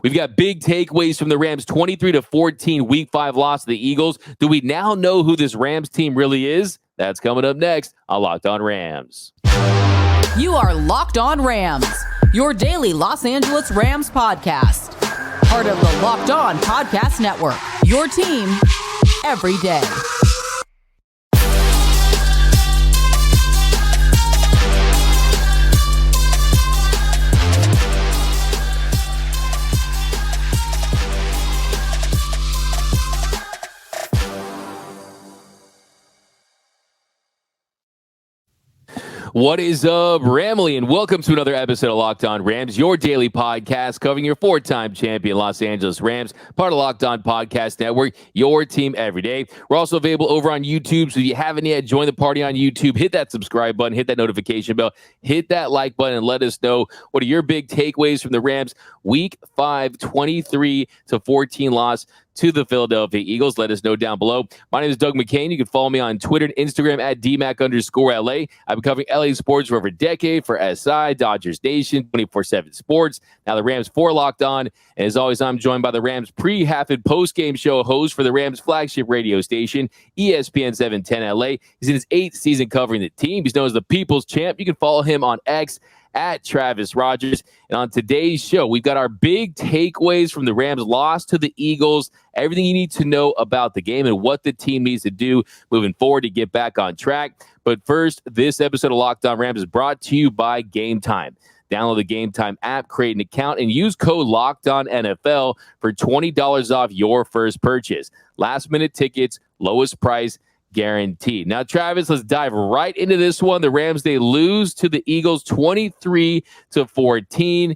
We've got big takeaways from the Rams' 23-14 Week 5 loss to the Eagles. Do we now know who this Rams team really is? That's coming up next on Locked On Rams. You are Locked On Rams, your daily Los Angeles Rams podcast. Part of the Locked On Podcast Network, your team every day. What is up, Ramley, and welcome to another episode of Locked On Rams, your daily podcast covering your four-time champion Los Angeles Rams, part of Locked On Podcast Network, your team every day. We're also available over on YouTube, so if you haven't yet, join the party on YouTube. Hit that subscribe button, hit that notification bell, hit that like button, and let us know what are your big takeaways from the Rams' Week 5 23-14 loss to the Philadelphia Eagles. Let us know down below. My name is Doug McCain. You can follow me on Twitter and Instagram at DMAC_LA. I've been covering LA sports for over a decade for SI, Dodgers Nation, 24/7 Sports. Now the Rams 4 Locked On. And as always, I'm joined by the Rams pre-half and post-game show host for the Rams flagship radio station, ESPN 710 LA. He's in his 8th season covering the team. He's known as the People's Champ. You can follow him on X at Travis Rogers. And on today's show, we've got our big takeaways from the Rams' loss to the Eagles, everything you need to know about the game and what the team needs to do moving forward to get back on track. But first, this episode of Locked On Rams is brought to you by Gametime. Download the Gametime app, create an account, and use code LOCKEDONNFL for $20 off your first purchase. Last-minute tickets, lowest price, guaranteed. Now, Travis, let's dive right into this one. The Rams, they lose to the Eagles 23-14.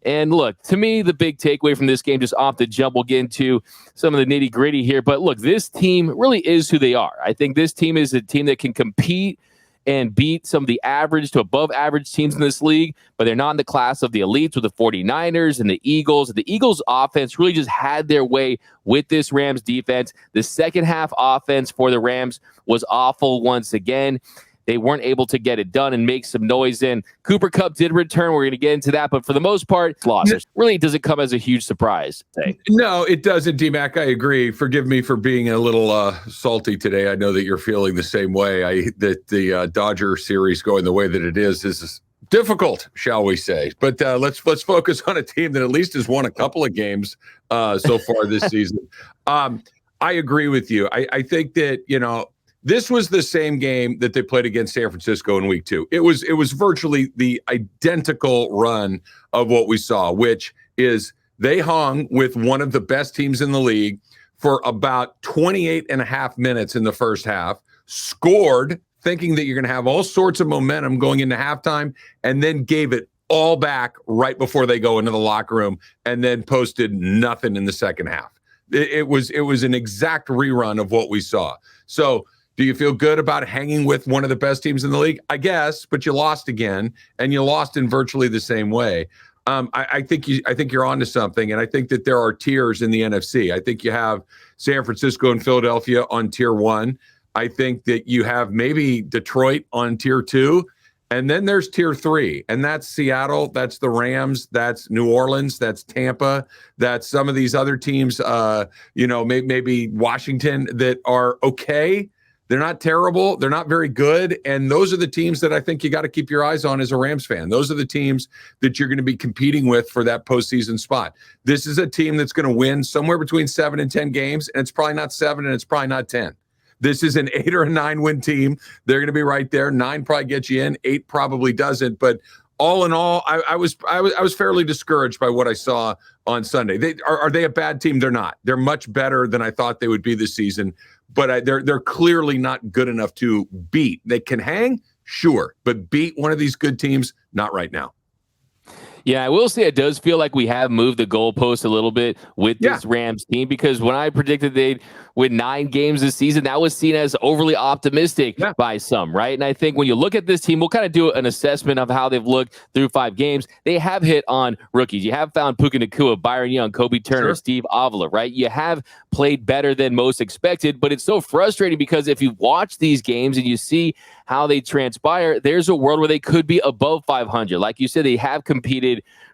And look, to me, the big takeaway from this game, just off the jump, we'll get into some of the nitty gritty here. But look, this team really is who they are. I think this team is a team that can compete and beat some of the average to above average teams in this league, but they're not in the class of the elites with the 49ers and the Eagles. The Eagles offense really just had their way with this Rams defense. The second half offense for the Rams was awful once again. They weren't able to get it done and make some noise in. Cooper Kupp did return. We're going to get into that. But for the most part, losses really doesn't come as a huge surprise. No, it doesn't, D-Mac. I agree. Forgive me for being a little salty today. I know that you're feeling the same way. That the Dodger series going the way that it is difficult, shall we say. But let's focus on a team that at least has won a couple of games so far this season. I agree with you. I think that, this was the same game that they played against San Francisco in week 2. It was virtually the identical run of what we saw, which is they hung with one of the best teams in the league for about 28 and a half minutes in the first half, scored thinking that you're going to have all sorts of momentum going into halftime, and then gave it all back right before they go into the locker room, and then posted nothing in the second half. It was an exact rerun of what we saw. So, do you feel good about hanging with one of the best teams in the league? I guess, but you lost again, and you lost in virtually the same way. I think you're onto something, and I think that there are tiers in the NFC. I think you have San Francisco and Philadelphia on tier 1. I think that you have maybe Detroit on tier 2, and then there's tier 3, and that's Seattle, that's the Rams, that's New Orleans, that's Tampa, that's some of these other teams. Maybe Washington that are okay. They're not terrible. They're not very good. And those are the teams that I think you got to keep your eyes on as a Rams fan. Those are the teams that you're going to be competing with for that postseason spot. This is a team that's going to win somewhere between 7 and 10 games, and it's probably not 7 and it's probably not 10. This is an 8 or a 9 win team. They're going to be right there. 9 probably gets you in. 8 probably doesn't. But all in all, I was fairly discouraged by what I saw on Sunday. Are they a bad team? They're not. They're much better than I thought they would be this season. But they're clearly not good enough to beat. They can hang, sure, but beat one of these good teams, not right now. Yeah, I will say it does feel like we have moved the goalpost a little bit with this Rams team, because when I predicted they'd win 9 games this season, that was seen as overly optimistic by some, right? And I think when you look at this team, we'll kind of do an assessment of how they've looked through 5 games. They have hit on rookies. You have found Puka Nacua, Byron Young, Kobe Turner, Steve Avila, right? You have played better than most expected, but it's so frustrating because if you watch these games and you see how they transpire, there's a world where they could be above 500. Like you said, they have competed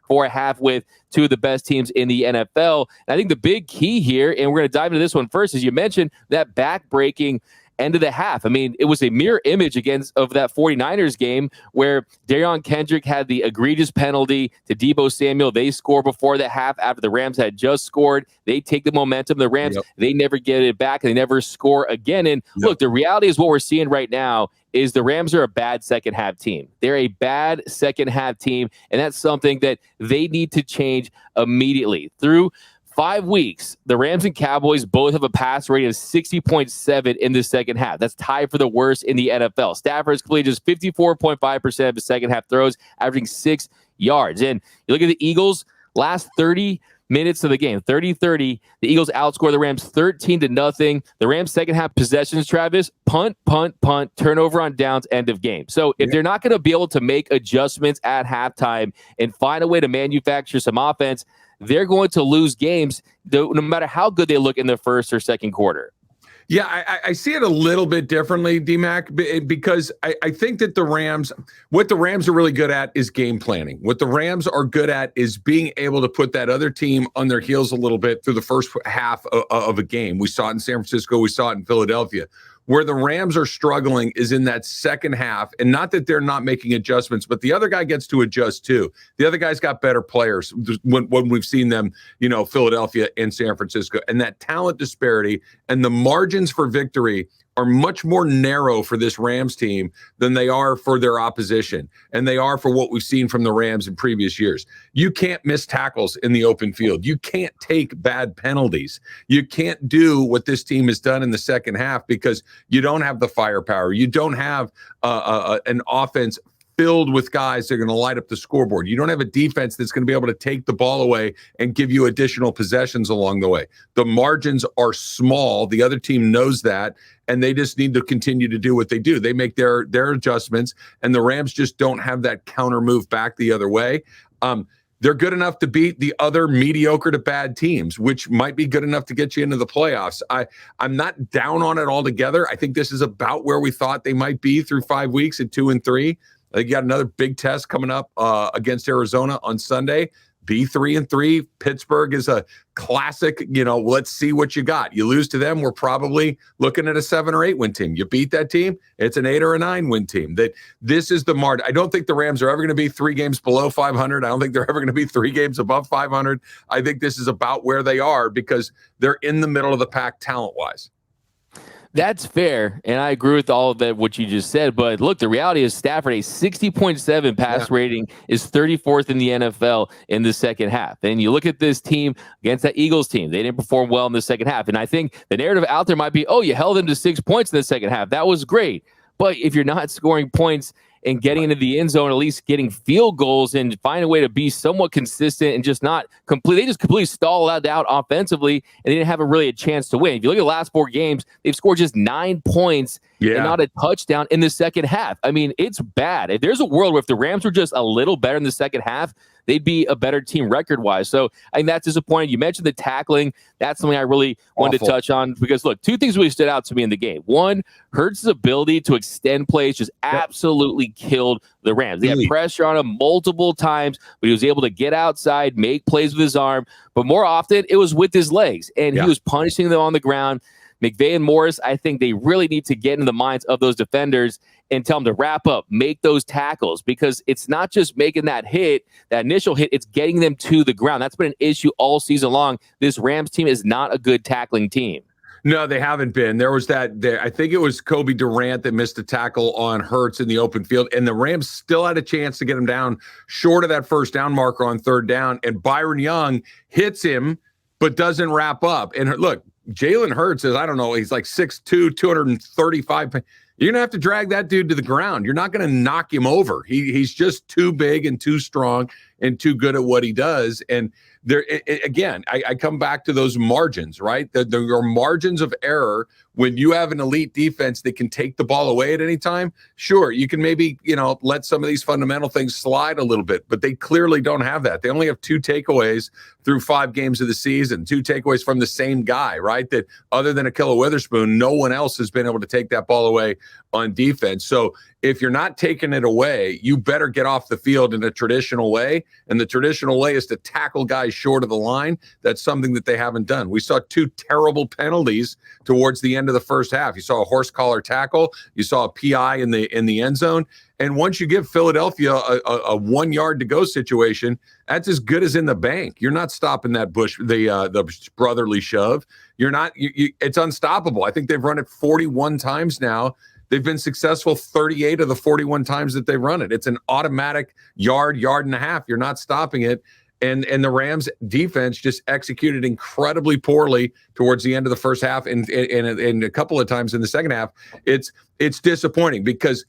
for a half with two of the best teams in the NFL. And I think the big key here, and we're going to dive into this one first, as you mentioned, that back-breaking end of the half. I mean, it was a mirror image of that 49ers game where Darion Kendrick had the egregious penalty to Deebo Samuel. They score before the half after the Rams had just scored. They take the momentum. The Rams, they never get it back. They never score again. And look, the reality is what we're seeing right now is the Rams are a bad second half team. They're a bad second half team, and that's something that they need to change immediately. Through 5 weeks, the Rams and Cowboys both have a pass rating of 60.7 in the second half. That's tied for the worst in the NFL. Stafford has completed just 54.5% of his second half throws, averaging 6 yards. And you look at the Eagles, last 30 minutes of the game, 30-30, the Eagles outscore the Rams 13-0. The Rams second half possessions, Travis, punt, turnover on downs, end of game. So if they're not going to be able to make adjustments at halftime and find a way to manufacture some offense, they're going to lose games no matter how good they look in the first or second quarter. Yeah, I see it a little bit differently, D-Mac, because I think that what the Rams are really good at is game planning. What the Rams are good at is being able to put that other team on their heels a little bit through the first half of a game. We saw it in San Francisco. We saw it in Philadelphia. Where the Rams are struggling is in that second half, and not that they're not making adjustments, but the other guy gets to adjust too. The other guy's got better players when we've seen them, Philadelphia and San Francisco, and that talent disparity and the margins for victory are much more narrow for this Rams team than they are for their opposition, and they are for what we've seen from the Rams in previous years. You can't miss tackles in the open field. You can't take bad penalties. You can't do what this team has done in the second half because you don't have the firepower. You don't have an offense filled with guys that are going to light up the scoreboard. You don't have a defense that's going to be able to take the ball away and give you additional possessions along the way. The margins are small. The other team knows that, and they just need to continue to do what they do. They make their adjustments, and the Rams just don't have that counter move back the other way. They're good enough to beat the other mediocre to bad teams, which might be good enough to get you into the playoffs. I'm not down on it altogether. I think this is about where we thought they might be through 5 weeks at 2-3. I think you got another big test coming up against Arizona on Sunday. Be 3-3. Pittsburgh is a classic, let's see what you got. You lose to them, we're probably looking at a 7 or 8 win team. You beat that team, it's an 8 or a 9 win team. This is the margin. I don't think the Rams are ever going to be 3 games below 500. I don't think they're ever going to be 3 games above 500. I think this is about where they are because they're in the middle of the pack talent-wise. That's fair, and I agree with all of that, what you just said. But look, the reality is Stafford, a 60.7 pass rating, is 34th in the NFL in the second half. And you look at this team against that Eagles team, they didn't perform well in the second half. And I think the narrative out there might be, oh, you held them to 6 points in the second half. That was great. But if you're not scoring points and getting into the end zone, at least getting field goals and find a way to be somewhat consistent and just not they just completely stalled out offensively and they didn't have really a chance to win. If you look at the last 4 games, they've scored just 9 points and not a touchdown in the second half. I mean, it's bad. There's a world where if the Rams were just a little better in the second half, they'd be a better team record-wise. So I think that's disappointing. You mentioned the tackling. That's something I really wanted to touch on because, look, 2 things really stood out to me in the game. One, Hurts' ability to extend plays just absolutely killed the Rams. They had pressure on him multiple times, but he was able to get outside, make plays with his arm. But more often, it was with his legs, and he was punishing them on the ground. McVay and Morris, I think they really need to get into the minds of those defenders and tell them to wrap up, make those tackles, because it's not just making that initial hit, it's getting them to the ground. That's been an issue all season long. This Rams team is not a good tackling team. No, they haven't been. There was I think it was Kobe Durant that missed a tackle on Hurts in the open field, and the Rams still had a chance to get him down short of that first down marker on 3rd down, and Byron Young hits him but doesn't wrap up. And look, Jalen Hurts is, I don't know, he's like 6'2", 235. You're going to have to drag that dude to the ground. You're not going to knock him over. He's just too big and too strong and too good at what he does. And again, I come back to those margins, right? There are margins of error when you have an elite defense that can take the ball away at any time. Sure, you can maybe, let some of these fundamental things slide a little bit, but they clearly don't have that. They only have 2 takeaways through 5 games of the season, 2 takeaways from the same guy, right? That other than Akilla Witherspoon, no one else has been able to take that ball away on defense. So if you're not taking it away, you better get off the field in a traditional way. And the traditional way is to tackle guys short of the line. That's something that they haven't done. We saw 2 terrible penalties towards the end of the first half. You saw a horse collar tackle. You saw a PI in the end zone. And once you give Philadelphia a 1 yard to go situation, that's as good as in the bank. You're not stopping that the brotherly shove. You're not. It's unstoppable. I think they've run it 41 times now. They've been successful 38 of the 41 times that they run it. It's an automatic yard and a half. You're not stopping it. And the Rams defense just executed incredibly poorly towards the end of the first half and a couple of times in the second half. It's disappointing because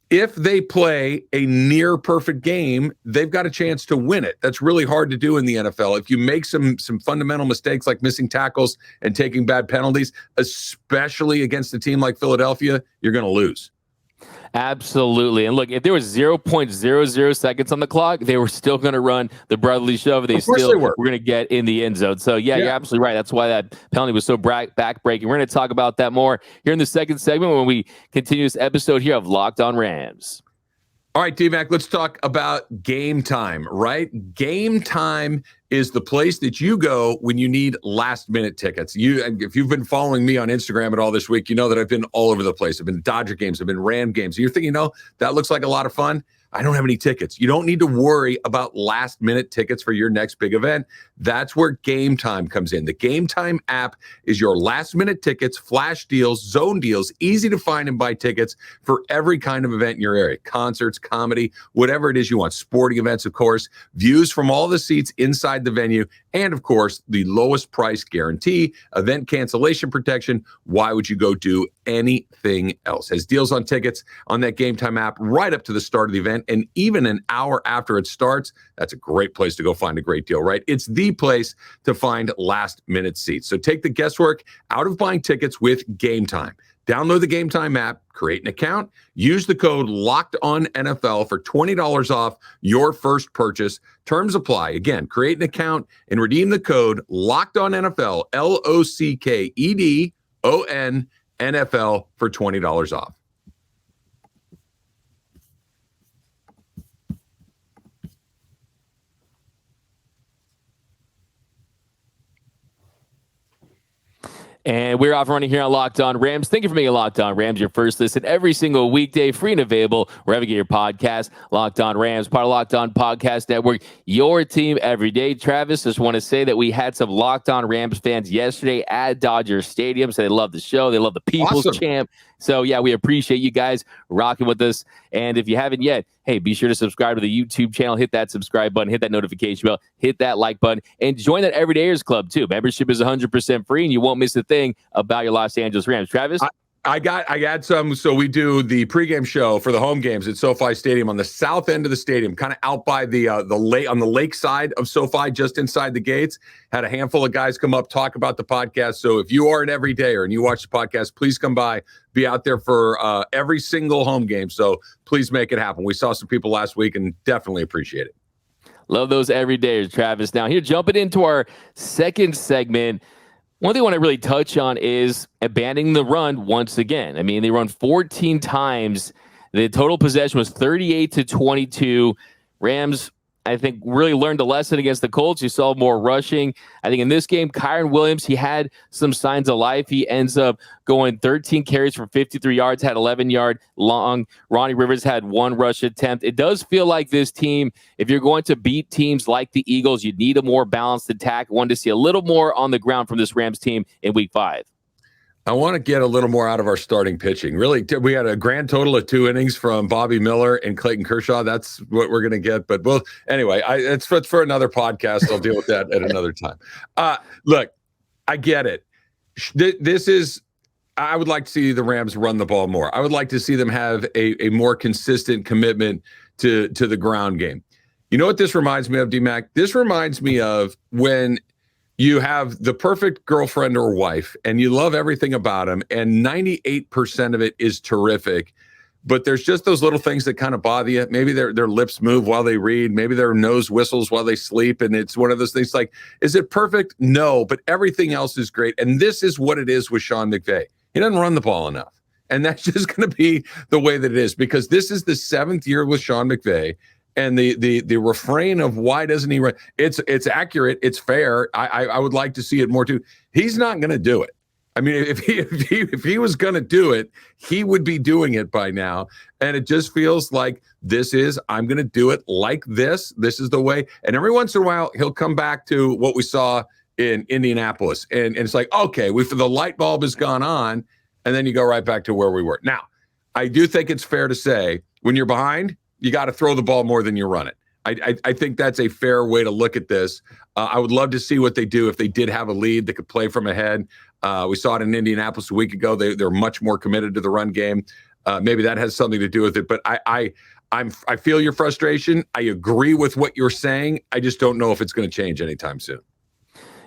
if they play a near perfect game, they've got a chance to win it. That's really hard to do in the NFL. If you make some fundamental mistakes like missing tackles and taking bad penalties, especially against a team like Philadelphia, you're going to lose. Absolutely. And look, if there was 0.00 seconds on the clock, they were still going to run the brotherly shove. They were going to get in the end zone. So, yeah, you're absolutely right. That's why that penalty was so back-breaking. We're going to talk about that more here in the second segment when we continue this episode here of Locked On Rams. All right, D-Mac, let's talk about Gametime, right? Gametime is the place that you go when you need last-minute tickets. If you've been following me on Instagram at all this week, you know that I've been all over the place. I've been Dodger games. I've been Ram games. You're thinking, that looks like a lot of fun. I don't have any tickets. You don't need to worry about last-minute tickets for your next big event. That's where Gametime comes in. The Gametime app is your last-minute tickets, flash deals, zone deals, easy to find and buy tickets for every kind of event in your area. Concerts, comedy, whatever it is you want. Sporting events, of course. Views from all the seats inside the venue. And, of course, the lowest price guarantee, event cancellation protection. Why would you go do anything else? Has deals on tickets on that Gametime app right up to the start of the event. And even an hour after it starts, that's a great place to go find a great deal, right? It's the place to find last-minute seats. So take the guesswork out of buying tickets with Gametime. Download the Gametime app, create an account, use the code LOCKEDONNFL for $20 off your first purchase. Terms apply. Again, create an account and redeem the code LOCKEDONNFL, LOCKEDON for $20 off. And we're off running here on Locked On Rams. Thank you for making Locked On Rams your first listen every single weekday, free and available wherever you get your podcast. Locked On Rams, part of Locked On Podcast Network, your team every day. Travis, just want to say that we had some Locked On Rams fans yesterday at Dodger Stadium. So they love the show. They love the People's Champ. So, yeah, we appreciate you guys rocking with us. And if you haven't yet, hey, be sure to subscribe to the YouTube channel. Hit that subscribe button. Hit that notification bell. Hit that like button. And join that Everydayers Club, too. Membership is 100% free, and you won't miss a thing about your Los Angeles Rams. Travis? I got some. So we do the pregame show for the home games at SoFi Stadium on the south end of the stadium, kind of out by the lake, on the lake side of SoFi, just inside the gates. Had a handful of guys come up, talk about the podcast. So if you are an everydayer and you watch the podcast, please come by, be out there for every single home game. So please make it happen. We saw some people last week and definitely appreciate it. Love those everydayers, Travis. Now here, jumping into our second segment. One thing I want to really touch on is abandoning the run once again. I mean, they run 14 times. The total possession was 38-22. Rams, I think, really learned a lesson against the Colts. You saw more rushing. I think in this game, Kyren Williams, he had some signs of life. He ends up going 13 carries for 53 yards, had 11-yard long. Ronnie Rivers had 1 rush attempt. It does feel like this team, if you're going to beat teams like the Eagles, you need a more balanced attack. Wanted to see a little more on the ground from this Rams team in Week 5. I want to get a little more out of our starting pitching. Really, we had a grand total of 2 innings from Bobby Miller and Clayton Kershaw. That's what we're going to get. But anyway, it's for another podcast. I'll deal with that at another time. Look, I get it. I would like to see the Rams run the ball more. I would like to see them have a more consistent commitment to the ground game. You know what this reminds me of, D-Mac? This reminds me of when you have the perfect girlfriend or wife and you love everything about them and 98% of it is terrific, but there's just those little things that kind of bother you. Maybe their lips move while they read. Maybe their nose whistles while they sleep. And it's one of those things like, is it perfect? No, but everything else is great. And this is what it is with Sean McVay. He doesn't run the ball enough. And that's just going to be the way that it is, because this is the 7th year with Sean McVay. And the refrain of why doesn't he run? It's accurate. It's fair. I would like to see it more too. He's not going to do it. I mean, if he was going to do it, he would be doing it by now. And it just feels like I'm going to do it like this. This is the way. And every once in a while, he'll come back to what we saw in Indianapolis. And it's like, okay, the light bulb has gone on. And then you go right back to where we were. Now, I do think it's fair to say when you're behind, you got to throw the ball more than you run it. I think that's a fair way to look at this. I would love to see what they do if they did have a lead that could play from ahead. We saw it in Indianapolis a week ago. They're much more committed to the run game. Maybe that has something to do with it. But I feel your frustration. I agree with what you're saying. I just don't know if it's going to change anytime soon.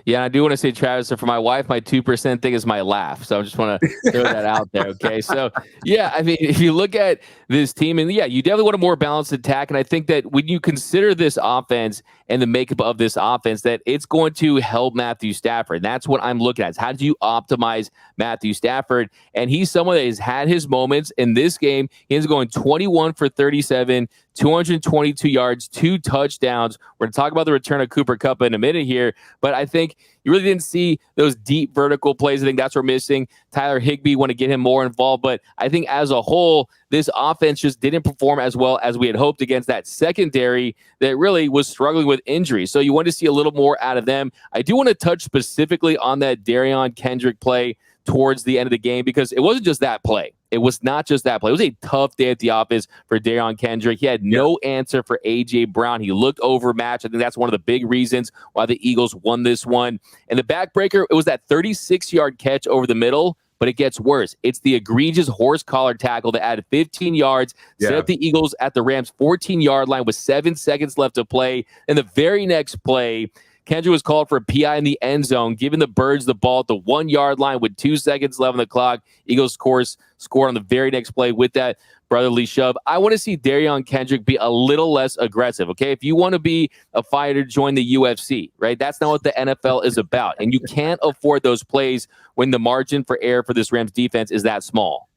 Yeah, I do want to say, Travis, so for my wife, my 2% thing is my laugh. So I just want to throw that out there. Okay. So, yeah, I mean, if you look at this team, and yeah, you definitely want a more balanced attack. And I think that when you consider this offense and the makeup of this offense, that it's going to help Matthew Stafford. That's what I'm looking at. Is how do you optimize Matthew Stafford? And he's someone that has had his moments in this game. He's going 21 for 37, 222 yards, 2 touchdowns. We're going to talk about the return of Cooper Kupp in a minute here, but I think you really didn't see those deep vertical plays. I think that's what we're missing. Tyler Higbee, want to get him more involved, but I think as a whole, this offense just didn't perform as well as we had hoped against that secondary that really was struggling with injuries. So you want to see a little more out of them. I do want to touch specifically on that Darion Kendrick play towards the end of the game, because it wasn't just that play. It was not just that play. It was a tough day at the office for Darion Kendrick. He had no answer for A.J. Brown. He looked overmatched. I think that's one of the big reasons why the Eagles won this one. And the backbreaker, it was that 36-yard catch over the middle, but it gets worse. It's the egregious horse collar tackle that added 15 yards, set up the Eagles at the Rams' 14-yard line with 7 seconds left to play. And the very next play, Kendrick was called for a PI in the end zone, giving the Birds the ball at the 1-yard line with 2 seconds left on the clock. Eagles, of course, scored on the very next play with that brotherly shove. I want to see Darion Kendrick be a little less aggressive, okay? If you want to be a fighter, join the UFC, right? That's not what the NFL is about. And you can't afford those plays when the margin for error for this Rams defense is that small.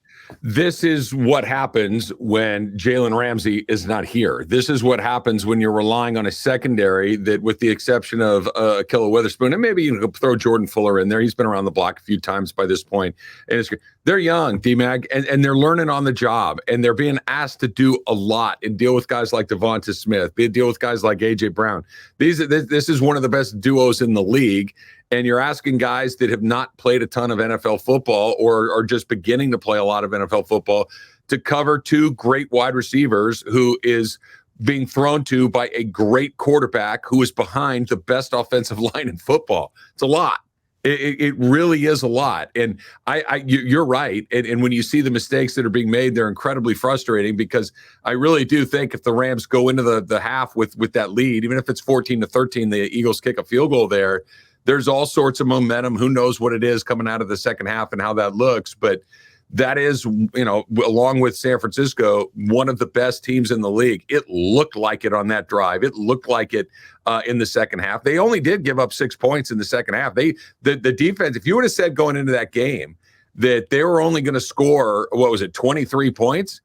This is what happens when Jalen Ramsey is not here. This is what happens when you're relying on a secondary that, with the exception of Ahkello Witherspoon, and maybe you can throw Jordan Fuller in there. He's been around the block a few times by this point. And they're young, D-Mag, and they're learning on the job, and they're being asked to do a lot and deal with guys like Devonta Smith, deal with guys like A.J. Brown. This is one of the best duos in the league. And you're asking guys that have not played a ton of NFL football or are just beginning to play a lot of NFL football to cover 2 great wide receivers who is being thrown to by a great quarterback who is behind the best offensive line in football. It's a lot. It really is a lot. And you're right. And when you see the mistakes that are being made, they're incredibly frustrating, because I really do think if the Rams go into the half with that lead, even if it's 14-13, the Eagles kick a field goal there, there's all sorts of momentum. Who knows what it is coming out of the second half and how that looks. But that is, along with San Francisco, one of the best teams in the league. It looked like it on that drive. It looked like it in the second half. They only did give up 6 points in the second half. The defense, if you would have said going into that game that they were only going to score, 23 points,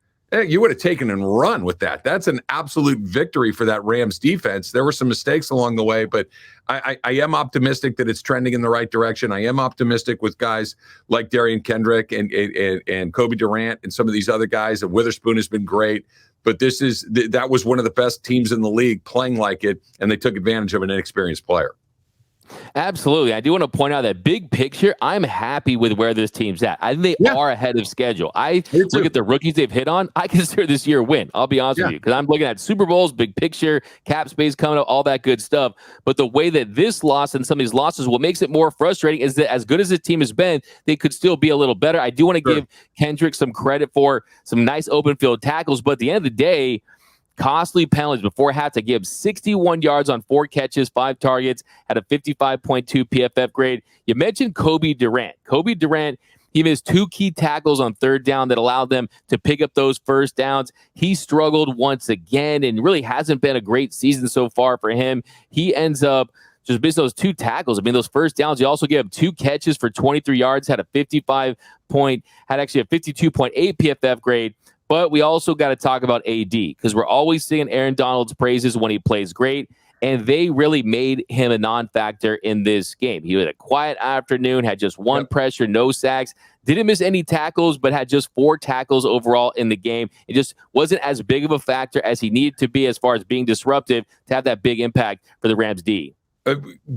you would have taken and run with that. That's an absolute victory for that Rams defense. There were some mistakes along the way, but I am optimistic that it's trending in the right direction. I am optimistic with guys like Darion Kendrick and Kobe Durant and some of these other guys. And Witherspoon has been great, but that was one of the best teams in the league playing like it, and they took advantage of an inexperienced player. Absolutely. I do want to point out that big picture, I'm happy with where this team's at. I think they are ahead of schedule. I look at the rookies they've hit on. I consider this year a win. I'll be honest with you, because I'm looking at Super Bowls, big picture, cap space coming up, all that good stuff. But the way that this loss and some of these losses, what makes it more frustrating is that as good as the team has been, they could still be a little better. I do want to give Kendrick some credit for some nice open field tackles, but at the end of the day, costly penalties before halftime. Gave 61 yards on 4 catches, 5 targets, had a 55.2 PFF grade. You mentioned Kobe Durant. Kobe Durant, he missed 2 key tackles on 3rd down that allowed them to pick up those first downs. He struggled once again and really hasn't been a great season so far for him. He ends up just missing those 2 tackles. I mean, those first downs, he also gave up 2 catches for 23 yards, had a 52.8 PFF grade. But we also got to talk about AD because we're always seeing Aaron Donald's praises when he plays great. And they really made him a non-factor in this game. He had a quiet afternoon, had just 1 pressure, no sacks, didn't miss any tackles, but had just 4 tackles overall in the game. It just wasn't as big of a factor as he needed to be as far as being disruptive to have that big impact for the Rams D.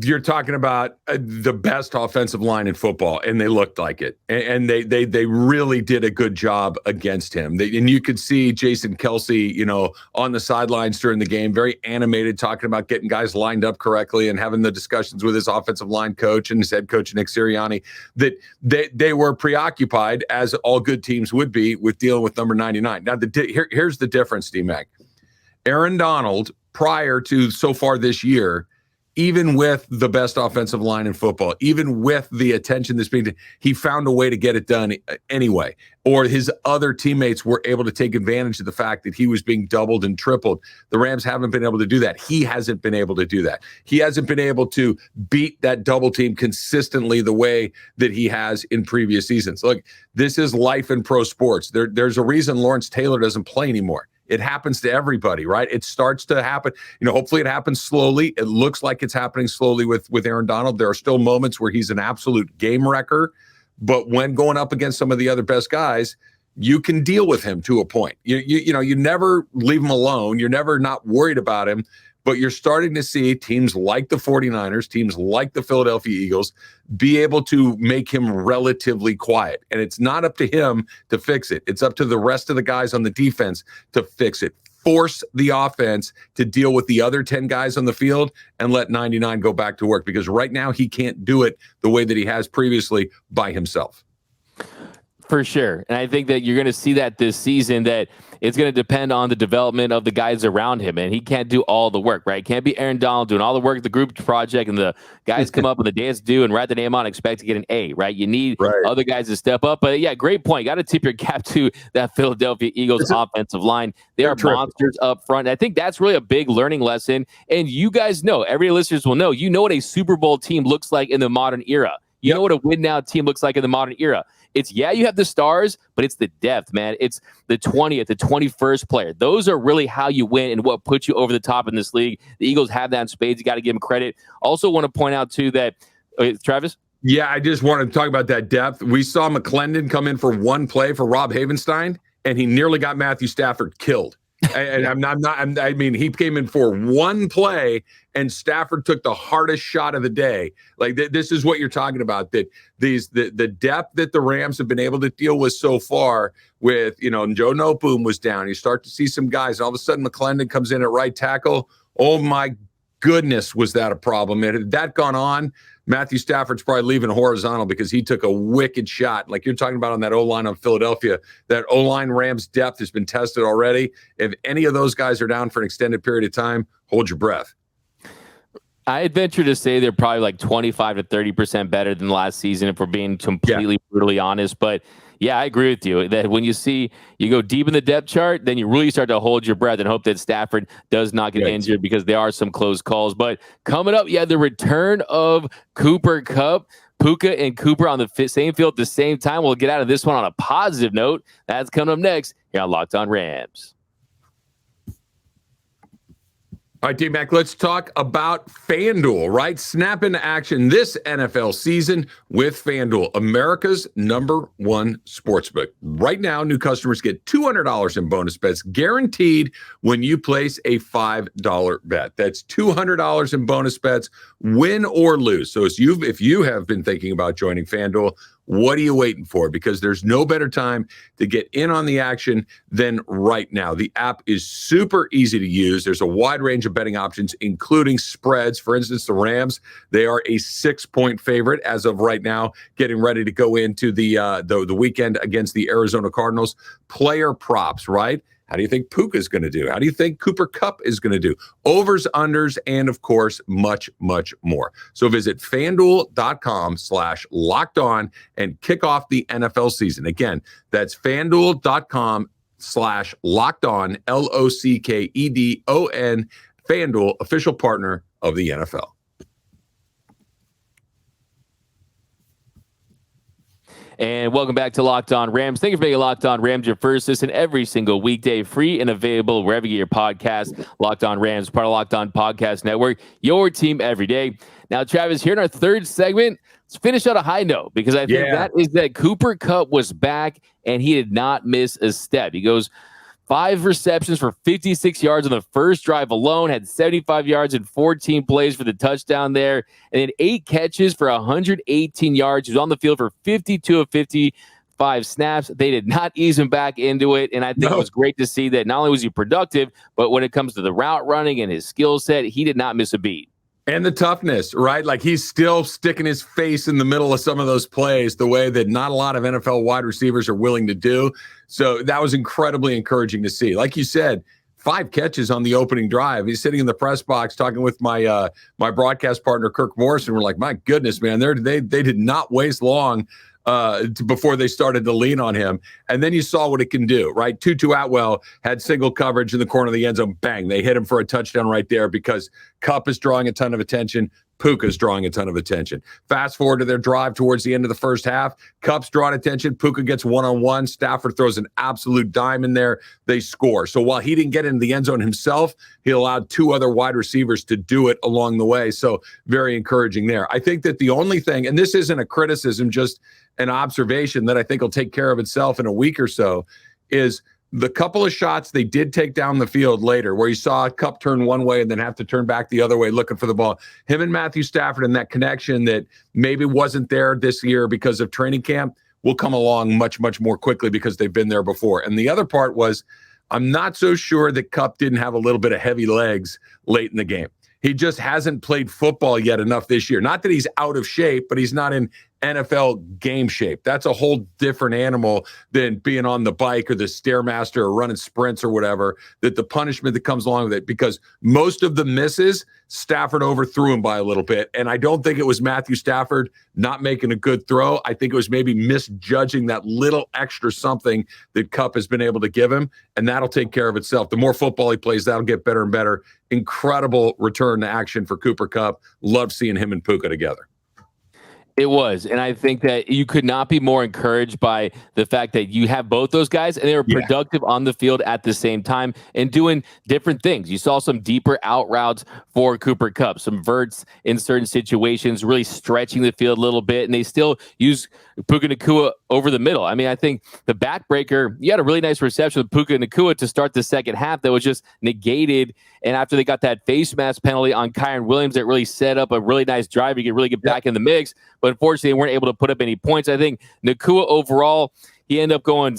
You're talking about the best offensive line in football, and they looked like it. And they really did a good job against him. And you could see Jason Kelsey, on the sidelines during the game, very animated, talking about getting guys lined up correctly and having the discussions with his offensive line coach and his head coach, Nick Sirianni, that they were preoccupied, as all good teams would be, with dealing with number 99. Now, here's the difference, D-Mac. Aaron Donald, prior to so far this year, even with the best offensive line in football, even with the attention that's being, he found a way to get it done anyway. Or his other teammates were able to take advantage of the fact that he was being doubled and tripled. The Rams haven't been able to do that. He hasn't been able to do that. He hasn't been able to beat that double team consistently the way that he has in previous seasons. Look, this is life in pro sports. There's a reason Lawrence Taylor doesn't play anymore. It happens to everybody, right? It starts to happen. Hopefully it happens slowly. It looks like it's happening slowly with Aaron Donald. There are still moments where he's an absolute game wrecker, but when going up against some of the other best guys, you can deal with him to a point. You never leave him alone. You're never not worried about him, but you're starting to see teams like the 49ers, teams like the Philadelphia Eagles, be able to make him relatively quiet. And it's not up to him to fix it. It's up to the rest of the guys on the defense to fix it. Force the offense to deal with the other 10 guys on the field and let 99 go back to work, because right now he can't do it the way that he has previously by himself. For sure. And I think that you're going to see that this season, that it's going to depend on the development of the guys around him. And he can't do all the work, right? It can't be Aaron Donald doing all the work, the group project, and the guys come up with the dance do and write the name on, expect to get an A, right? You need other guys to step up. But yeah, great point. You got to tip your cap to that Philadelphia Eagles offensive line. They are monsters up front. And I think that's really a big learning lesson. And you guys know, every listeners will know, what a Super Bowl team looks like in the modern era. You know what a win now team looks like in the modern era. It's, you have the stars, but it's the depth, man. It's the 20th, the 21st player. Those are really how you win and what puts you over the top in this league. The Eagles have that in spades. You got to give them credit. Also want to point out, too, that Travis? Yeah, I just wanted to talk about that depth. We saw McClendon come in for one play for Rob Havenstein, and he nearly got Matthew Stafford killed. And he came in for one play, and Stafford took the hardest shot of the day. Like this is what you're talking about, that the depth that the Rams have been able to deal with so far with, Joe Noteboom was down. You start to see some guys, and all of a sudden McClendon comes in at right tackle. Oh my goodness, was that a problem? Had that gone on, Matthew Stafford's probably leaving horizontal, because he took a wicked shot. Like you're talking about on that O-line on Philadelphia, that O-line Rams depth has been tested already. If any of those guys are down for an extended period of time, hold your breath. I'd venture to say they're probably like 25 to 30% better than last season, if we're being completely brutally honest. But yeah, I agree with you that when you go deep in the depth chart, then you really start to hold your breath and hope that Stafford does not get injured, because there are some close calls. But coming up, the return of Cooper Kupp. Puka and Cooper on the same field at the same time. We'll get out of this one on a positive note. That's coming up next here on Locked On Rams. All right, D-Mac, let's talk about FanDuel, right? Snap into action this NFL season with FanDuel, America's #1 sportsbook. Right now, new customers get $200 in bonus bets guaranteed when you place a $5 bet. That's $200 in bonus bets, win or lose. So if you have been thinking about joining FanDuel, what are you waiting for? Because there's no better time to get in on the action than right now. The app is super easy to use. There's a wide range of betting options, including spreads. For instance, the Rams, they are a 6-point favorite as of right now, getting ready to go into the weekend against the Arizona Cardinals. Player props, right? How do you think Puka is going to do? How do you think Cooper Kupp is going to do? Overs, unders, and of course, much, much more. So visit FanDuel.com/lockedon and kick off the NFL season. Again, that's FanDuel.com/lockedon, LOCKEDON, FanDuel, official partner of the NFL. And welcome back to Locked On Rams. Thank you for making Locked On Rams your first listen every single weekday, free and available wherever you get your podcast. Locked On Rams, part of Locked On Podcast Network, your team every day. Now, Travis, here in our third segment, let's finish on a high note because I think that is that Cooper Kupp was back and he did not miss a step. He goes 5 receptions for 56 yards on the first drive alone, had 75 yards and 14 plays for the touchdown there, and then 8 catches for 118 yards. He was on the field for 52 of 55 snaps. They did not ease him back into it, and I think it was great to see that not only was he productive, but when it comes to the route running and his skill set, he did not miss a beat. And the toughness, right? Like he's still sticking his face in the middle of some of those plays the way that not a lot of NFL wide receivers are willing to do. So that was incredibly encouraging to see. Like you said, 5 catches on the opening drive. He's sitting in the press box talking with my my broadcast partner, Kirk Morrison. We're like, my goodness, man, they did not waste long before they started to lean on him. And then you saw what it can do, right? Tutu Atwell had single coverage in the corner of the end zone. Bang, they hit him for a touchdown right there because Kupp is drawing a ton of attention. Puka's drawing a ton of attention. Fast forward to their drive towards the end of the first half. Kupp's drawing attention. Puka gets one-on-one. Stafford throws an absolute dime in there. They score. So while he didn't get into the end zone himself, he allowed 2 other wide receivers to do it along the way. So very encouraging there. I think that the only thing, and this isn't a criticism, just an observation that I think will take care of itself in a week or so, is the couple of shots they did take down the field later where you saw Kupp turn one way and then have to turn back the other way looking for the ball. Him and Matthew Stafford and that connection that maybe wasn't there this year because of training camp will come along much, much more quickly because they've been there before. And the other part was I'm not so sure that Kupp didn't have a little bit of heavy legs late in the game. He just hasn't played football yet enough this year. Not that he's out of shape, but he's not in NFL game shape. That's a whole different animal than being on the bike or the Stairmaster or running sprints or whatever, that the punishment that comes along with it, because most of the misses, Stafford overthrew him by a little bit. And I don't think it was Matthew Stafford not making a good throw. I think it was maybe misjudging that little extra something that Kupp has been able to give him, and that'll take care of itself. The more football he plays, that'll get better and better. Incredible return to action for Cooper Kupp. Love seeing him and Puka together. It was. And I think that you could not be more encouraged by the fact that you have both those guys and they were productive on the field at the same time and doing different things. You saw some deeper out routes for Cooper Kupp, some verts in certain situations, really stretching the field a little bit. And they still use Puka Nacua over the middle. I mean, I think the backbreaker, you had a really nice reception with Puka Nacua to start the second half that was just negated. And after they got that face mask penalty on Kyron Williams, that really set up a really nice drive. You could really get back in the mix. But unfortunately, they weren't able to put up any points. I think Nacua overall, he ended up going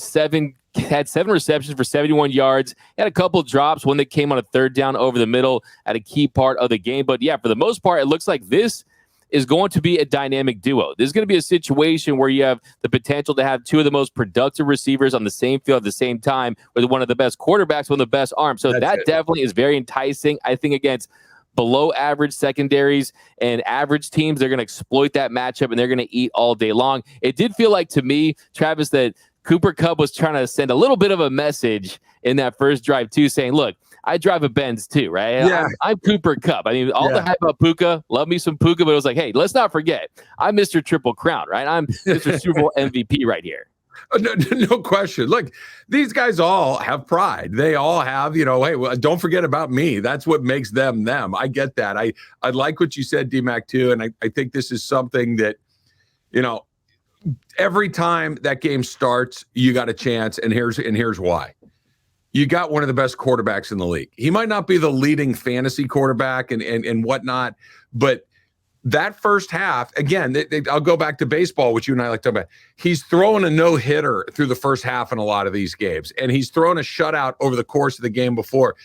had 7 receptions for 71 yards. He had a couple of drops, one that came on a third down over the middle at a key part of the game. But yeah, for the most part, it looks like this is going to be a dynamic duo. There's going to be a situation where you have the potential to have 2 of the most productive receivers on the same field at the same time with one of the best quarterbacks, one of the best arms. So that definitely is very enticing. I think against below average secondaries and average teams, they're going to exploit that matchup and they're going to eat all day long. It did feel like to me, Travis, that Cooper Kupp was trying to send a little bit of a message in that first drive too, saying, look, I drive a Benz too, right? Yeah. I'm Cooper Kupp. I mean, all the hype about Puka, love me some Puka, but it was like, hey, let's not forget, I'm Mr. Triple Crown, right? I'm Mr. Super Bowl MVP right here. No question. Look, these guys all have pride. They all have, hey, well, don't forget about me. That's what makes them them. I get that. I like what you said, D-Mac, too. And I think this is something that, every time that game starts, you got a chance. And here's why. You got one of the best quarterbacks in the league. He might not be the leading fantasy quarterback and whatnot, but that first half, again, I'll go back to baseball, which you and I like to talk about. He's throwing a no-hitter through the first half in a lot of these games, and he's thrown a shutout over the course of the game before.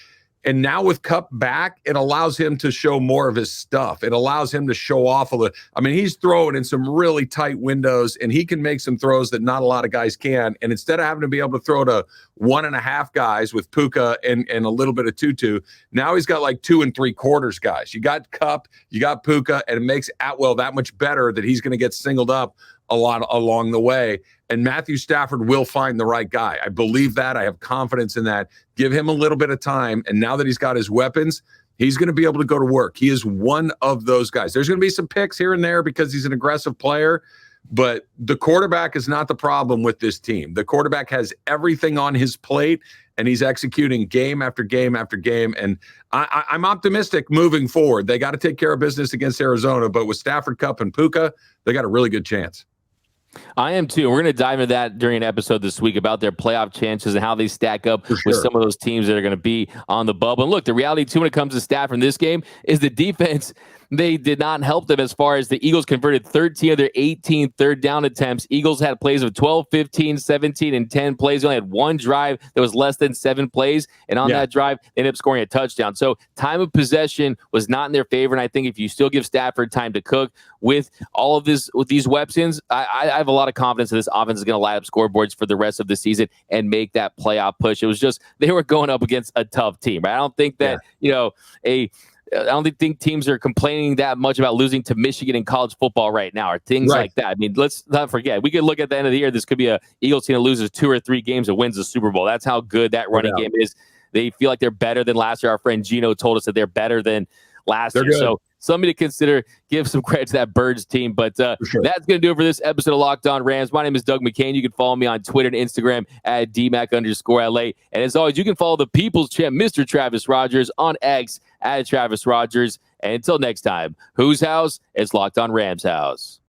And now with Kupp back, it allows him to show more of his stuff. It allows him to show off a little. I mean, he's throwing in some really tight windows, and he can make some throws that not a lot of guys can. And instead of having to be able to throw to 1.5 guys with Puka and a little bit of Tutu, now he's got like 2 3/4 guys. You got Kupp, you got Puka, and it makes Atwell that much better that he's going to get singled up a lot along the way. And Matthew Stafford will find the right guy. I believe that. I have confidence in that. Give him a little bit of time. And now that he's got his weapons, he's going to be able to go to work. He is one of those guys. There's going to be some picks here and there because he's an aggressive player, but the quarterback is not the problem with this team. The quarterback has everything on his plate, and he's executing game after game after game. And I'm optimistic moving forward. They got to take care of business against Arizona, but with Stafford, Kupp, and Puka, they got a really good chance. I am too. We're going to dive into that during an episode this week about their playoff chances and how they stack up with some of those teams that are going to be on the bubble. And look, the reality too when it comes to Stafford in this game is the defense. They did not help them as far as the Eagles converted 13 of their 18 third down attempts. Eagles had plays of 12, 15, 17, and 10 plays. They only had one drive that was less than 7 plays. And on that drive, they ended up scoring a touchdown. So time of possession was not in their favor. And I think if you still give Stafford time to cook with all of this, with these weapons, I have a lot of confidence that this offense is going to light up scoreboards for the rest of the season and make that playoff push. It was just, they were going up against a tough team. Right? I don't think that, I don't think teams are complaining that much about losing to Michigan in college football right now or things like that. I mean, let's not forget. We could look at the end of the year. This could be a Eagles team that loses 2 or 3 games and wins the Super Bowl. That's how good that running game is. They feel like they're better than last year. Our friend Gino told us that they're better than last year. Good. So somebody to consider, give some credit to that Birds team. But that's going to do it for this episode of Locked On Rams. My name is Doug McCain. You can follow me on Twitter and Instagram at DMAC_LA. And as always, you can follow the People's Champ, Mr. Travis Rogers, on X at Travis Rogers. And until next time, whose house? It's Locked On Rams house.